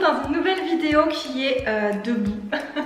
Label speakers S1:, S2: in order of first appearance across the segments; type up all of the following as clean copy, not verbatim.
S1: dans une nouvelle vidéo qui est debout.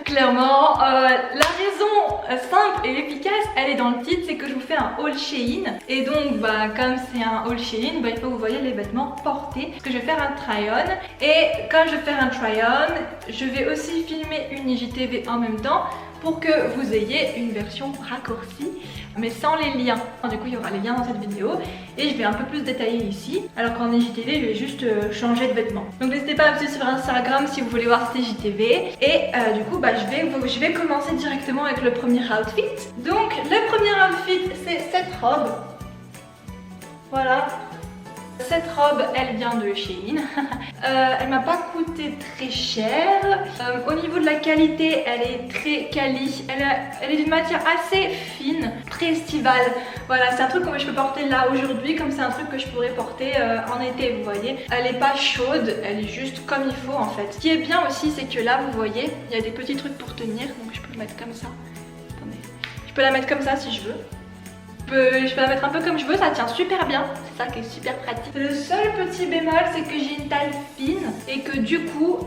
S1: Clairement, la raison simple et efficace, elle est dans le titre, c'est que je vous fais un haul Shein. Et donc, comme c'est un haul Shein, il faut que vous voyez les vêtements portés. Parce que je vais faire un try-on. Et quand je vais faire un try-on, je vais aussi filmer une IGTV en même temps pour que vous ayez une version raccourcie mais sans les liens. Du coup il y aura les liens dans cette vidéo et je vais un peu plus détailler ici, alors qu'en IGTV je vais juste changer de vêtements. Donc n'hésitez pas à me suivre sur Instagram si vous voulez voir cette IGTV. Et du coup je vais commencer directement avec le premier outfit. Donc le premier outfit c'est cette robe. Voilà. Cette robe, elle vient de Shein. Elle m'a pas coûté très cher. Au niveau de la qualité, elle est très quali. Elle est d'une matière assez fine, très estivale. Voilà, c'est un truc que je peux porter là aujourd'hui, comme c'est un truc que je pourrais porter en été, vous voyez. Elle est pas chaude, elle est juste comme il faut en fait. Ce qui est bien aussi, c'est que là, vous voyez, il y a des petits trucs pour tenir, donc je peux le mettre comme ça. Attendez, je peux la mettre comme ça si je veux. Je peux la mettre un peu comme je veux, ça tient super bien, c'est ça qui est super pratique. Le seul petit bémol, c'est que j'ai une taille fine et que du coup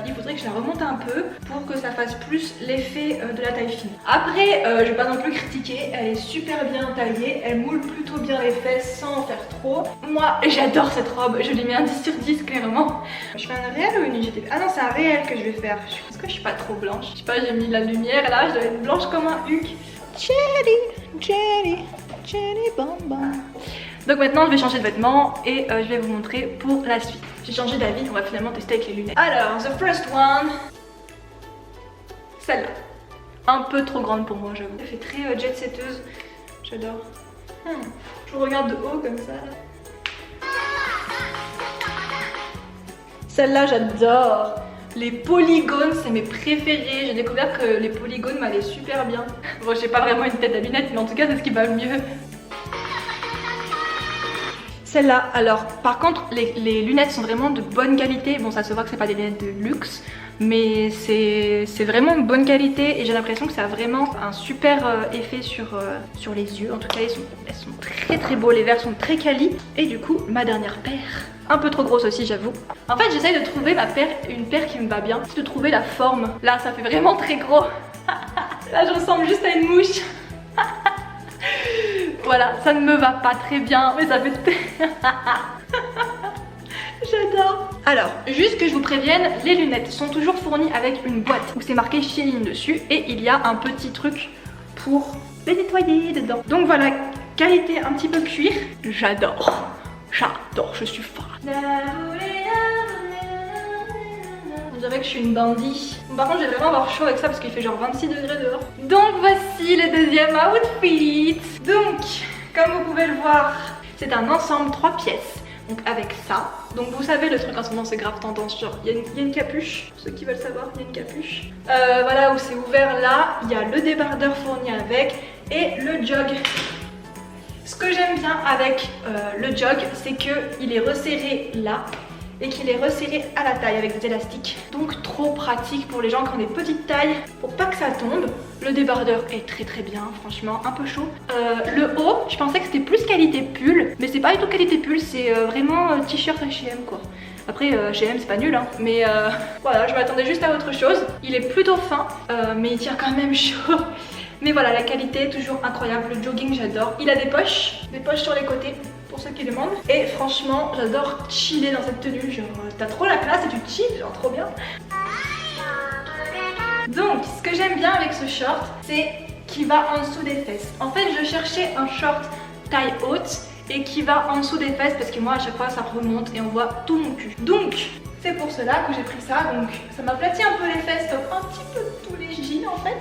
S1: il faudrait que je la remonte un peu pour que ça fasse plus l'effet de la taille fine. Après je vais pas non plus critiquer, elle est super bien taillée, elle moule plutôt bien les fesses sans en faire trop. Moi j'adore cette robe, je lui mets un 10 sur 10 clairement. Je fais un réel ou une IGTV? Ah non, c'est un réel que je vais faire. Est-ce que je suis pas trop blanche? Je sais pas, j'ai mis la lumière là, je dois être blanche comme un huc. Jelly bonbon. Donc maintenant je vais changer de vêtements et je vais vous montrer pour la suite. J'ai changé d'avis, on va finalement tester avec les lunettes. Alors, the first one, celle-là. Un peu trop grande pour moi, j'avoue. Elle fait très jet setteuse, j'adore. Je regarde de haut comme ça. Celle-là j'adore. Les polygones, c'est mes préférés. J'ai découvert que les polygones m'allaient super bien. Bon, j'ai pas vraiment une tête à lunettes, mais en tout cas, c'est ce qui va le mieux. Celle-là, alors, par contre, les lunettes sont vraiment de bonne qualité. Bon, ça se voit que c'est pas des lunettes de luxe, mais c'est vraiment de bonne qualité et j'ai l'impression que ça a vraiment un super effet sur les yeux. En tout cas, elles sont très très beaux. Les verres sont très quali. Et du coup, ma dernière paire. Un peu trop grosse aussi, j'avoue. En fait, j'essaye de trouver une paire qui me va bien. C'est de trouver la forme. Là, ça fait vraiment très gros. Là, je ressemble juste à une mouche. Voilà, ça ne me va pas très bien, mais ça fait... J'adore. Alors, juste que je vous prévienne, les lunettes sont toujours fournies avec une boîte où c'est marqué Shein dessus et il y a un petit truc pour les nettoyer dedans. Donc voilà, qualité un petit peu cuir. J'adore. J'adore, je suis fan. On dirait que je suis une bandit. Par contre, je vais vraiment avoir chaud avec ça parce qu'il fait genre 26 degrés dehors. Donc voici le deuxième outfit. Donc, comme vous pouvez le voir, c'est un ensemble 3 pièces. Donc avec ça. Donc vous savez, le truc en ce moment c'est grave tendance. Genre, il y a une capuche. Pour ceux qui veulent savoir, il y a une capuche. Voilà, où c'est ouvert là. Il y a le débardeur fourni avec et le jog. Ce que j'aime bien avec le jog, c'est qu'il est resserré là et qu'il est resserré à la taille avec des élastiques. Donc trop pratique pour les gens qui ont des petites tailles pour pas que ça tombe. Le débardeur est très très bien, franchement, un peu chaud. Le haut, je pensais que c'était plus qualité pull, mais c'est pas du tout qualité pull, c'est vraiment t-shirt H&M quoi. Après H&M c'est pas nul hein, mais voilà, je m'attendais juste à autre chose. Il est plutôt fin, mais il tient quand même chaud. Mais voilà, la qualité est toujours incroyable, le jogging j'adore. Il a des poches sur les côtés pour ceux qui demandent. Et franchement, j'adore chiller dans cette tenue, genre t'as trop la classe et tu chill, genre trop bien. Donc, ce que j'aime bien avec ce short, c'est qu'il va en dessous des fesses. En fait, je cherchais un short taille haute et qui va en dessous des fesses parce que moi à chaque fois ça remonte et on voit tout mon cul. Donc, c'est pour cela que j'ai pris ça, donc ça m'aplatit un peu les fesses comme un petit peu tous les jeans en fait.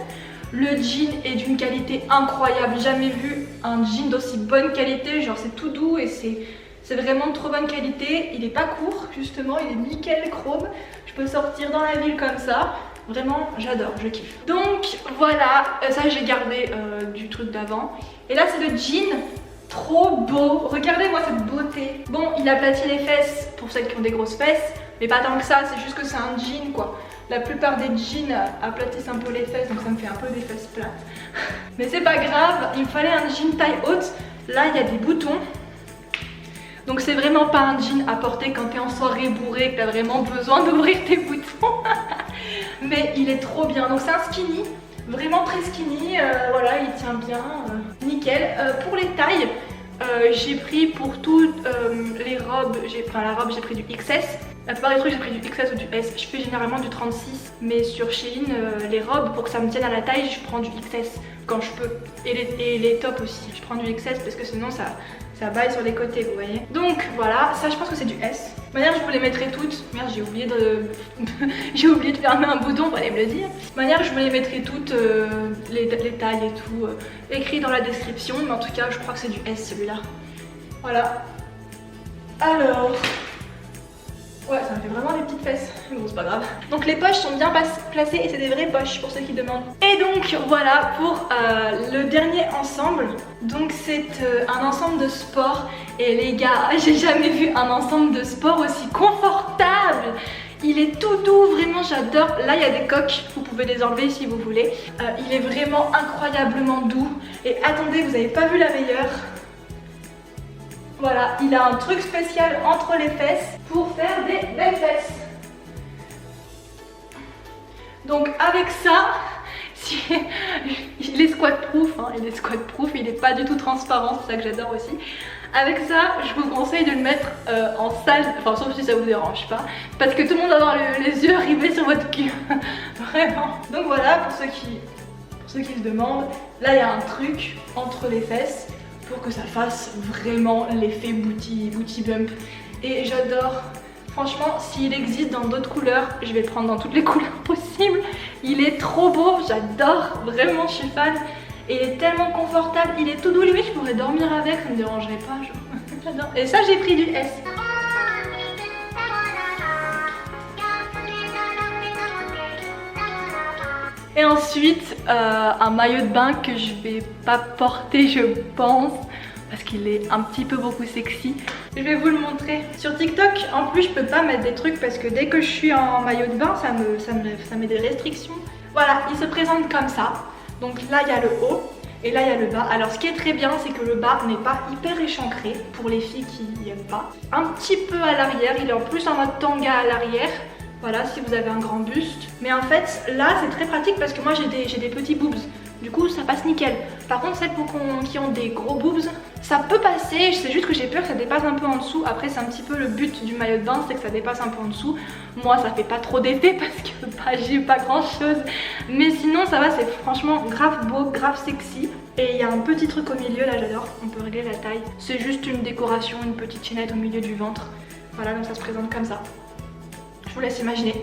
S1: Le jean est d'une qualité incroyable, jamais vu un jean d'aussi bonne qualité, genre c'est tout doux et c'est vraiment de trop bonne qualité. Il est pas court justement, il est nickel chrome, je peux sortir dans la ville comme ça, vraiment j'adore, je kiffe. Donc voilà, ça j'ai gardé du truc d'avant. Et là c'est le jean, trop beau, regardez-moi cette beauté. Bon, il aplatit les fesses pour celles qui ont des grosses fesses, mais pas tant que ça, c'est juste que c'est un jean quoi. La plupart des jeans aplatissent un peu les fesses, donc ça me fait un peu des fesses plates. Mais c'est pas grave, il me fallait un jean taille haute. Là, il y a des boutons. Donc c'est vraiment pas un jean à porter quand t'es en soirée bourrée, que t'as vraiment besoin d'ouvrir tes boutons. Mais il est trop bien. Donc c'est un skinny, vraiment très skinny, voilà, il tient bien, nickel. Pour les tailles, j'ai pris pour toutes les robes, la robe j'ai pris du XS. La plupart des trucs j'ai pris du XS ou du S. Je fais généralement du 36, mais sur Shein, les robes, pour que ça me tienne à la taille, je prends du XS quand je peux. Et les tops aussi, je prends du XS parce que sinon ça baille sur les côtés, vous voyez. Donc voilà, ça je pense que c'est du S. De manière, je vous les mettrai toutes. Merde, j'ai oublié de fermer un bouton, fallait me le dire. De manière, je me les mettrai toutes, les tailles et tout, écrit dans la description. Mais en tout cas, je crois que c'est du S celui-là. Voilà. Alors... ouais, ça me fait vraiment des petites fesses, mais bon c'est pas grave. Donc les poches sont bien placées et c'est des vraies poches pour ceux qui demandent. Et donc voilà pour le dernier ensemble. Donc c'est un ensemble de sport. Et les gars, j'ai jamais vu un ensemble de sport aussi confortable. Il est tout doux, vraiment j'adore. Là il y a des coques, vous pouvez les enlever si vous voulez. Il est vraiment incroyablement doux. Et attendez, vous avez pas vu la meilleure. Voilà, il a un truc spécial entre les fesses pour faire des belles fesses. Donc avec ça, si il est squat proof, hein, il est squat proof, il n'est pas du tout transparent, c'est ça que j'adore aussi. Avec ça, je vous conseille de le mettre en salle, enfin sauf si ça vous dérange pas, parce que tout le monde va avoir les yeux rivés sur votre cul, vraiment. Donc voilà, pour ceux qui se demandent, là il y a un truc entre les fesses pour que ça fasse vraiment l'effet booty bump. Et j'adore, franchement, s'il existe dans d'autres couleurs, je vais le prendre dans toutes les couleurs possibles. Il est trop beau, j'adore, vraiment je suis fan. Et il est tellement confortable, il est tout doux, limite je pourrais dormir avec, ça me dérangerait pas, j'adore. Et ça j'ai pris du S. Et ensuite, un maillot de bain que je vais pas porter, je pense, parce qu'il est un petit peu beaucoup sexy. Je vais vous le montrer. Sur TikTok, en plus, je peux pas mettre des trucs parce que dès que je suis en maillot de bain, ça met des restrictions. Voilà, il se présente comme ça. Donc là, il y a le haut et là, il y a le bas. Alors, ce qui est très bien, c'est que le bas n'est pas hyper échancré pour les filles qui n'aiment pas. Un petit peu à l'arrière, il est en plus en mode tanga à l'arrière. Voilà, si vous avez un grand buste. Mais en fait, là, c'est très pratique parce que moi, j'ai des petits boobs. Du coup, ça passe nickel. Par contre, celles qui ont des gros boobs, ça peut passer. C'est juste que j'ai peur que ça dépasse un peu en dessous. Après, c'est un petit peu le but du maillot de bain, c'est que ça dépasse un peu en dessous. Moi, ça fait pas trop d'effet parce que j'ai pas grand chose. Mais sinon, ça va, c'est franchement grave beau, grave sexy. Et il y a un petit truc au milieu, là, j'adore. On peut régler la taille. C'est juste une décoration, une petite chaînette au milieu du ventre. Voilà, donc ça se présente comme ça. Je vous laisse imaginer.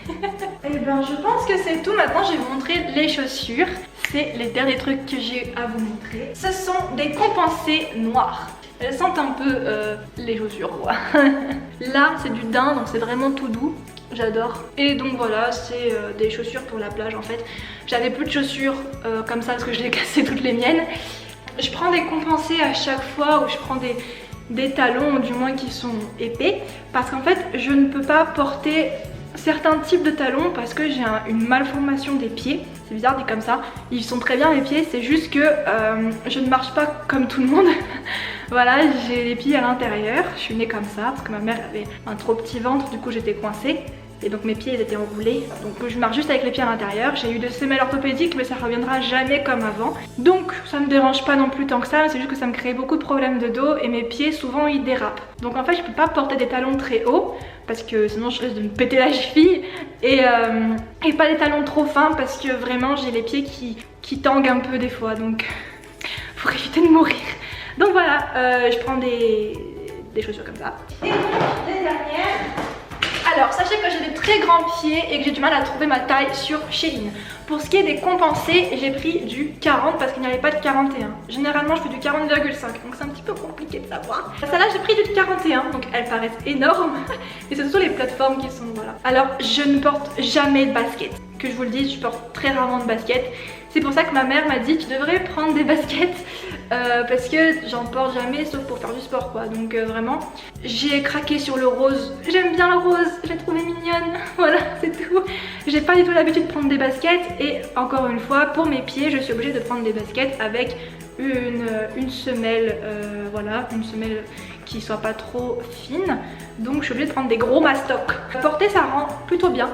S1: Et ben je pense que c'est tout. Maintenant je vais vous montrer les chaussures. C'est les derniers trucs que j'ai à vous montrer. Ce sont des compensés noirs. Elles sentent un peu les chaussures quoi. Là c'est du daim, donc c'est vraiment tout doux. J'adore. Et donc voilà, c'est des chaussures pour la plage en fait. J'avais plus de chaussures comme ça parce que je l'ai cassé toutes les miennes. Je prends des compensés à chaque fois où je prends des talons, du moins qui sont épais, parce qu'en fait je ne peux pas porter certains types de talons parce que j'ai une malformation des pieds. C'est bizarre dit comme ça, ils sont très bien mes pieds, c'est juste que je ne marche pas comme tout le monde. Voilà, j'ai les pieds à l'intérieur, je suis née comme ça parce que ma mère avait un trop petit ventre, du coup j'étais coincée. Et donc mes pieds ils étaient enroulés, donc je marche juste avec les pieds à l'intérieur. J'ai eu des semelles orthopédiques mais ça reviendra jamais comme avant. Donc ça me dérange pas non plus tant que ça, c'est juste que ça me crée beaucoup de problèmes de dos et mes pieds souvent ils dérapent. Donc en fait je peux pas porter des talons très hauts parce que sinon je risque de me péter la cheville. Et pas des talons trop fins parce que vraiment j'ai les pieds qui tanguent un peu des fois, donc pour éviter de mourir. Donc voilà, je prends des chaussures comme ça. Et donc les dernières. Alors sachez que j'ai des très grands pieds et que j'ai du mal à trouver ma taille sur Shein. Pour ce qui est des compensés, j'ai pris du 40 parce qu'il n'y avait pas de 41. Généralement je fais du 40,5, donc c'est un petit peu compliqué de savoir. Celle-là j'ai pris du 41, donc elles paraissent énormes. Et c'est surtout les plateformes qui sont, voilà. Alors je ne porte jamais de basket. Que je vous le dise, je porte très rarement de basket. C'est pour ça que ma mère m'a dit tu devrais prendre des baskets parce que j'en porte jamais sauf pour faire du sport quoi. Donc vraiment j'ai craqué sur le rose. J'aime bien le rose, je l'ai trouvé mignonne. Voilà, c'est tout. J'ai pas du tout l'habitude de prendre des baskets et encore une fois pour mes pieds je suis obligée de prendre des baskets avec une semelle, voilà, une semelle qui soit pas trop fine. Donc je suis obligée de prendre des gros mastocs. Porter ça rend plutôt bien.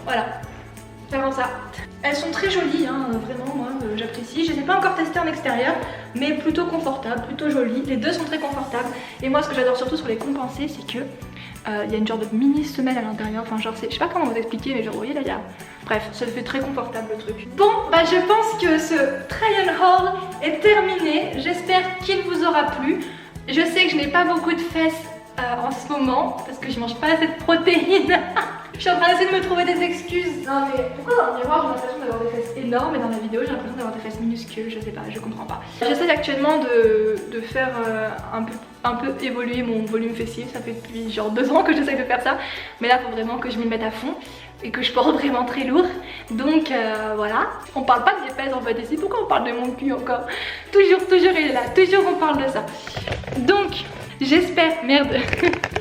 S1: Voilà, ça rend ça. Elles sont très jolies, hein, vraiment, moi j'apprécie. Je ne les ai pas encore testées en extérieur, mais plutôt confortables, plutôt jolies. Les deux sont très confortables. Et moi, ce que j'adore surtout sur les compensés, c'est que il y a une genre de mini semelle à l'intérieur. Enfin, genre, je sais pas comment vous expliquer, mais genre, vous voyez là, il y a. Bref, ça fait très confortable le truc. Bon, bah, je pense que ce try and haul est terminé. J'espère qu'il vous aura plu. Je sais que je n'ai pas beaucoup de fesses en ce moment parce que je mange pas assez de protéines. Je suis en train d'essayer de me trouver des excuses. Non mais pourquoi dans le miroir j'ai l'impression d'avoir des fesses énormes et dans la vidéo j'ai l'impression d'avoir des fesses minuscules, je sais pas, je comprends pas. J'essaie actuellement de faire un peu évoluer mon volume fessier, ça fait depuis genre 2 ans que j'essaie de faire ça. Mais là faut vraiment que je m'y mette à fond et que je porte vraiment très lourd. Donc voilà, on parle pas de mes fesses en fait ici, pourquoi on parle de mon cul encore? Toujours il est là, toujours on parle de ça. Donc j'espère, merde.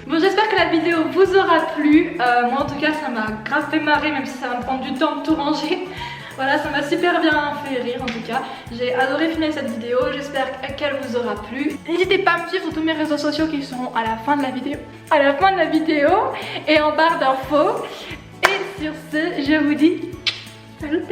S1: Bon, j'espère que la vidéo vous aura plu. Moi en tout cas ça m'a grave fait marrer, même si ça va me prendre du temps de tout ranger. Voilà, ça m'a super bien fait rire en tout cas. J'ai adoré filmer cette vidéo, j'espère qu'elle vous aura plu. N'hésitez pas à me suivre sur tous mes réseaux sociaux qui seront à la fin de la vidéo. À la fin de la vidéo et en barre d'infos. Et sur ce, je vous dis salut.